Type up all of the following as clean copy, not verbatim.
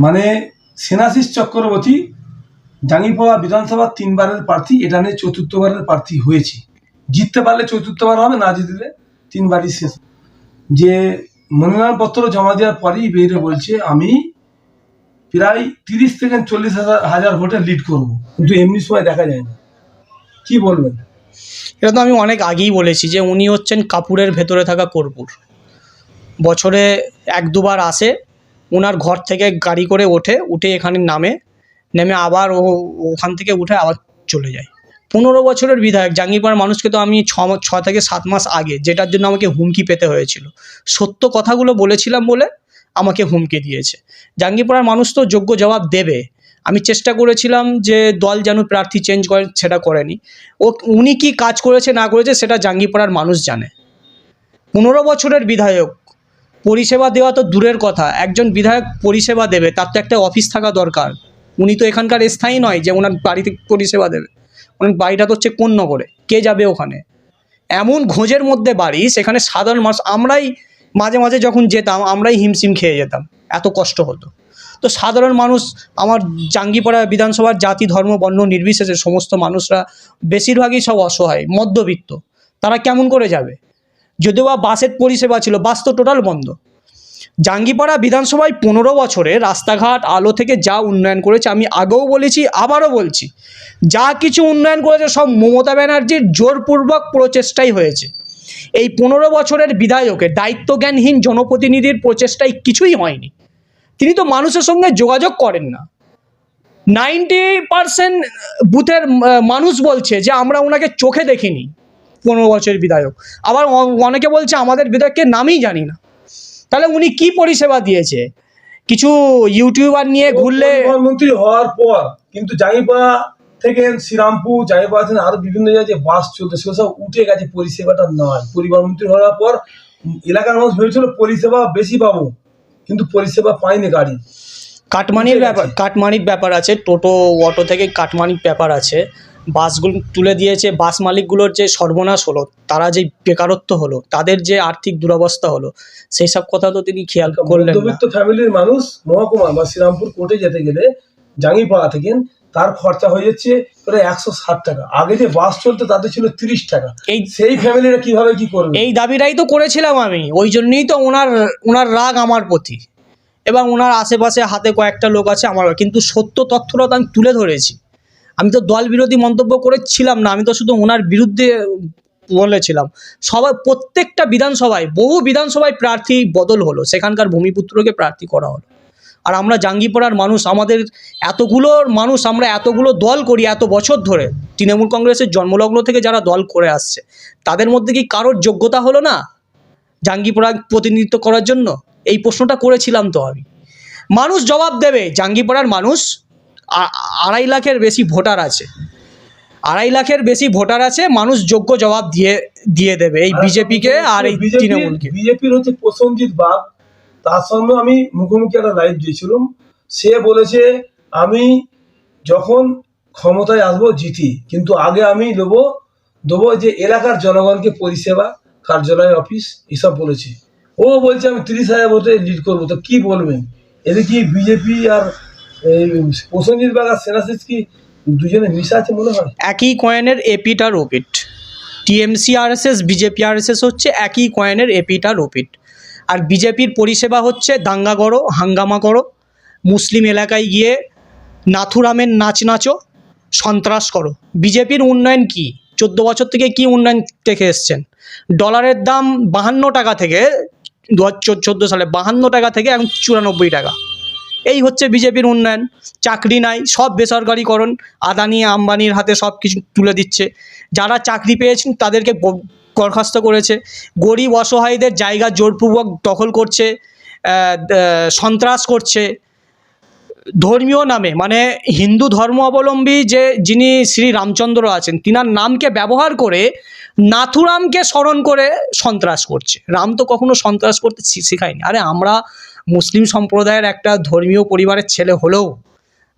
মানে সেনাশিস চক্রবর্তী জাঙ্গিপাড়া বিধানসভার 3বারের প্রার্থী, এটা নিয়ে 4র্থবারের প্রার্থী হয়েছে। জিততে পারলে 4র্থবার হবে, না জিতলে 3বারই শেষ। যে মনোনয়নপত্র জমা দেওয়ার পরেই বেরিয়ে বলছে আমি প্রায় 30 থেকে 40 হাজার ভোটে লিড করব, কিন্তু এমনি সময় দেখা যায় না। কি বলবেন? এটা তো আমি অনেক আগেই বলেছি যে উনি হচ্ছেন কাপুরের ভেতরে থাকা কর্পূর। বছরে 1-2বার আসে, ওনার ঘর থেকে গাড়ি করে উঠে এখানে নেমে আবার ওখান থেকে উঠে আবার চলে যায়। 15 বছরের বিধায়ক। জাঙ্গিপাড়ার মানুষকে তো আমি 6 থেকে 7 মাস আগে, যেটার জন্য আমাকে হুমকি পেতে হয়েছিল, সত্য কথাগুলো বলেছিলাম বলে আমাকে হুমকি দিয়েছে। জাঙ্গিপাড়ার মানুষ তো যোগ্য জবাব দেবে। আমি চেষ্টা করেছিলাম যে দল যেন প্রার্থী চেঞ্জ করে, সেটা করেনি। উনি কি কাজ করেছে না করেছে সেটা জাঙ্গিপাড়ার মানুষ জানে। 15 বছরের বিধায়ক, পরিষেবা দেওয়া তো দূরের কথা, একজন বিধায়ক পরিষেবা দেবে তার তো একটা অফিস থাকা দরকার। উনি তো এখানকার স্থায়ী নয় যে ওনার বাড়িতে পরিষেবা দেবে। ওনার বাড়িটা তো হচ্ছে কোন নগরে, কে যাবে ওখানে? এমন ঘোঁজের মধ্যে বাড়ি, সেখানে সাধারণ মানুষ, আমরাই মাঝে মাঝে যখন যেতাম আমরাই হিমশিম খেয়ে যেতাম, এত কষ্ট হতো। তো সাধারণ মানুষ, আমার জাঙ্গিপাড়া বিধানসভার জাতি ধর্ম বর্ণ নির্বিশেষে সমস্ত মানুষরা বেশিরভাগই সব অসহায়, মধ্যবিত্ত, তারা কেমন করে যাবে? যদিও বা বাসের পরিষেবা ছিল, বাস তো টোটাল বন্ধ। জাঙ্গিপাড়া বিধানসভায় 15 বছরে রাস্তাঘাট আলো থেকে যা উন্নয়ন করেছে, আমি আগেও বলেছি আবারও বলছি, যা কিছু উন্নয়ন করেছে সব মমতা ব্যানার্জির জোরপূর্বক প্রচেষ্টাই হয়েছে। এই 15 বছরের বিধায়কের দায়িত্বজ্ঞানহীন জনপ্রতিনিধির প্রচেষ্টায় কিছুই হয়নি। তিনি তো মানুষের সঙ্গে যোগাযোগ করেন না। 90% বুথের মানুষ বলছে যে আমরা ওনাকে চোখে দেখিনি। 15 বছরের বিধায়ক। আবার অনেকে বলছে আমাদের বিধায়ককে নামই জানি না। তাহলে উনি কি পরিষেবা দিয়েছে? কিছু ইউটিউবার নিয়ে ঘুরলে। প্রধানমন্ত্রী হওয়ার পর কিন্তু জাঙ্গিপাড়া থেকে শ্রীরামপুর, জাঙ্গিপাড়া থেকে আরো বিভিন্ন জায়গায় যে বাস চলতে, সেগুলো সব উঠে গেছে, পরিষেবাটা নয়। পরিবহনমন্ত্রী হওয়ার পর এলাকার মানুষ ভেবেছিল পরিষেবা বেশি পাবো, কিন্তু পরিষেবা পায়নি। গাড়ি কাটমানির ব্যাপার আছে, টোটো অটো থেকে কাটমানির ব্যাপার আছে। বাসগুলো তুলে দিয়েছে, বাস মালিকগুলোর যে সর্বনাশ হলো, তারা যে বেকারত্ব হলো, তাদের যে আর্থিক দুরবস্থা হলো, সেই সব কথা তো তিনি খেয়াল করলেন না। মধ্যবিত্ত ফ্যামিলির মানুষ মহকুমা বা শ্রীরামপুর কোর্টে যেতে গেলে জাঙ্গিপাড়া থেকে তার খরচা হয়ে যাচ্ছে প্রায় 160 টাকা। আগে যে বাস চলতো তাতে ছিল 30 টাকা। সেই ফ্যামিলিরা কিভাবে কি করবে? এই দাবিটাই তো করেছিলাম আমি, ওই জন্যই তো ওনার রাগ আমার প্রতি, এবং ওনার আশেপাশে হাতে কয়েকটা লোক আছে আমার, কিন্তু সত্য তথ্যটা তো আমি তুলে ধরেছি। আমি তো দল বিরোধী মন্তব্য করেছিলাম না, আমি তো শুধু ওনার বিরুদ্ধে বলেছিলাম। প্রত্যেকটা বিধানসভায়, বহু বিধানসভায় প্রার্থী বদল হলো, সেখানকার ভূমিপুত্রকে প্রার্থী করা হলো। আর আমরা জাঙ্গিপাড়ার মানুষ, আমাদের আমরা এতগুলো দল করি এত বছর ধরে, তৃণমূল কংগ্রেসের জন্মলগ্ন থেকে যারা দল করে আসছে, তাদের মধ্যে কি কারোর যোগ্যতা হলো না জাঙ্গিপাড়া প্রতিনিধিত্ব করার জন্য? এই প্রশ্নটা করেছিলাম তো আমি। মানুষ জবাব দেবে। জাঙ্গিপাড়ার মানুষ 2.5 লাখের বেশি ভোটার আছে। 2.5 লাখের বেশি ভোটার আছে, মানুষ যোগ্য জবাব দিয়ে দেবে এই বিজেপিকে আর এই তৃণমূলকে। বিজেপির হচ্ছে প্রসেনজিৎ বাগ, তার সঙ্গে আমি মুখোমুখি একটা লাইভ দিয়েছিলাম। সে বলেছে আমি যখন ক্ষমতায় আসবো জিতি, কিন্তু আগে আমি দেবো যে এলাকার জনগণকে পরিষেবা, কার্যালয়, অফিস, এসব বলেছে। ও বলছে আমি 30,000 ভোটে লিড করবো। তো কি বলবেন? এতে কি বিজেপি আর প্রসেনজিৎ বাগ আর সেনাশিস কি দুজনে মিশা আছে মনে হয়? একই কয়েনের এপিট আর ওপিট। টিএমসি আরএসএস, বিজেপি আরএসএস হচ্ছে একই কয়েনের এপিট আর ওপিট। আর বিজেপির পরিষেবা হচ্ছে দাঙ্গা করো, হাঙ্গামা করো, মুসলিম এলাকায় গিয়ে নাথুরামের নাচো, সন্ত্রাস করো। বিজেপির উন্নয়ন কি? 14 বছর থেকে কি উন্নয়ন দেখে এসছেন? ডলারের দাম 52 টাকা থেকে 2014 সালে 52 টাকা থেকে এখন 94 টাকা। এই হচ্ছে বিজেপির উন্নয়ন। চাকরি নাই, সব বেসরকারিকরণ, আদানি আম্বানির হাতে সব কিছু তুলে দিচ্ছে। যারা চাকরি পেয়েছেন তাদেরকে বরখাস্ত করেছে। গরিব অসহায়দের জায়গা জোরপূর্বক দখল করছে, সন্ত্রাস করছে। ধর্মীয় নামে, মানে হিন্দু ধর্ম অবলম্বী যিনি শ্রী রামচন্দ্র আছেন, তিনার নামকে ব্যবহার করে নাথুরামকে স্মরণ করে সন্ত্রাস করছে। রাম তো কখনো সন্ত্রাস করতে শেখায়নি। আরে আমরা মুসলিম সম্প্রদায়ের একটা ধর্মীয় পরিবারের ছেলে হলেও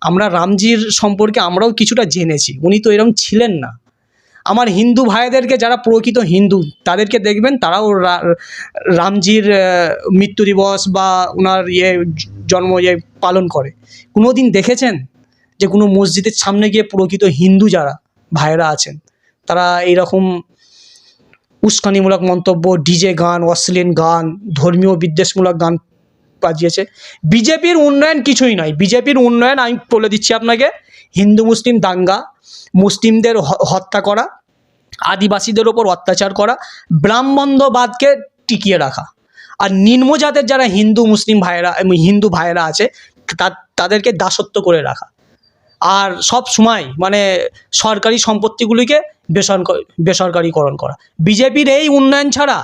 আমরা রামজির সম্পর্কে আমরাও কিছুটা জেনেছি। উনি তো এরকম ছিলেন না। আমার হিন্দু ভাইদেরকে যারা প্রকৃত হিন্দু তাদেরকে দেখবেন তারাও রামজির মৃত্যু দিবস বা ওনার জন্ম পালন করে। কোনো দিন দেখেছেন যে কোনো মসজিদের সামনে গিয়ে প্রকৃত হিন্দু যারা ভাইরা আছেন তারা এইরকম উস্কানিমূলক মন্তব্য, ডিজে গান, অশ্লীল গান, ধর্মীয় বিদ্বেষমূলক গান বাজিয়েছে? বিজেপির উন্নয়ন কিছুই নয়। বিজেপির উন্নয়ন আমি বলে দিচ্ছি আপনাকে, হিন্দু মুসলিম দাঙ্গা, মুসলিমদের হত্যা করা, আদিবাসীদের ওপর অত্যাচার করা, ব্রাহ্মণ্যবাদকে টিকিয়ে রাখা, আর নিম্নজাতের যারা হিন্দু ভাইয়েরা আছে তাদেরকে দাসত্ব করে রাখা, আর সব সময় মানে সরকারি সম্পত্তিগুলিকে বেসরকারিকরণ করা। বিজেপির এই উন্নয়ন ছাড়া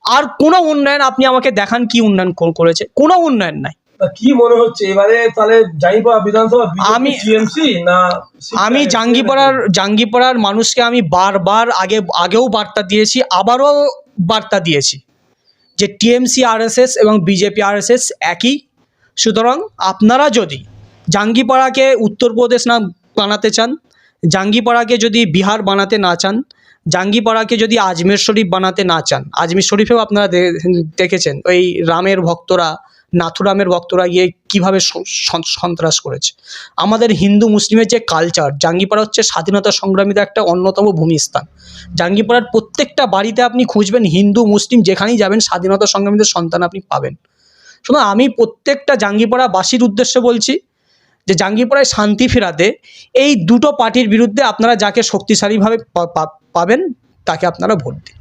আর কোনো উন্নয়ন আপনি আমাকে দেখান কি উন্নয়ন করেছে? কোনো উন্নয়ন নাই। তা কি মনে হচ্ছে এবারে তাহলে জাঙ্গিপাড়া বিধানসভা টিএমসি না? আমি জাঙ্গিপাড়ার মানুষকে আমি বারবার আগেও বার্তা দিয়েছি, আবারও বার্তা দিয়েছি যে টিএমসি আরএসএস এবং বিজেপি আরএসএস একই। সুতরাং আপনারা যদি জাঙ্গিপাড়াকে উত্তরপ্রদেশ না বানাতে চান, জাঙ্গিপাড়াকে যদি বিহার বানাতে না চান, জাঙ্গিপাড়াকে যদি আজমের শরীফ বানাতে না চান, আজমের শরীফেও আপনারা দেখেছেন ওই রামের ভক্তরা, নাথুরামের ভক্তরা গিয়ে কীভাবে সন্ত্রাস করেছে। আমাদের হিন্দু মুসলিমের যে কালচার, জাঙ্গিপাড়া হচ্ছে স্বাধীনতা সংগ্রামীদের একটা অন্যতম ভূমিস্থান। জাঙ্গিপাড়ার প্রত্যেকটা বাড়িতে আপনি খুঁজবেন, হিন্দু মুসলিম যেখানেই যাবেন স্বাধীনতা সংগ্রামীদের সন্তান আপনি পাবেন। সুতরাং আমি প্রত্যেকটা জাঙ্গিপাড়াবাসীর উদ্দেশ্যে বলছি যে জাঙ্গিপাড়ায় শান্তি ফেরাতে এই দুটো পার্টির বিরুদ্ধে আপনারা যাকে শক্তিশালীভাবে পাবেন তাকে আপনারা ভোট দিন।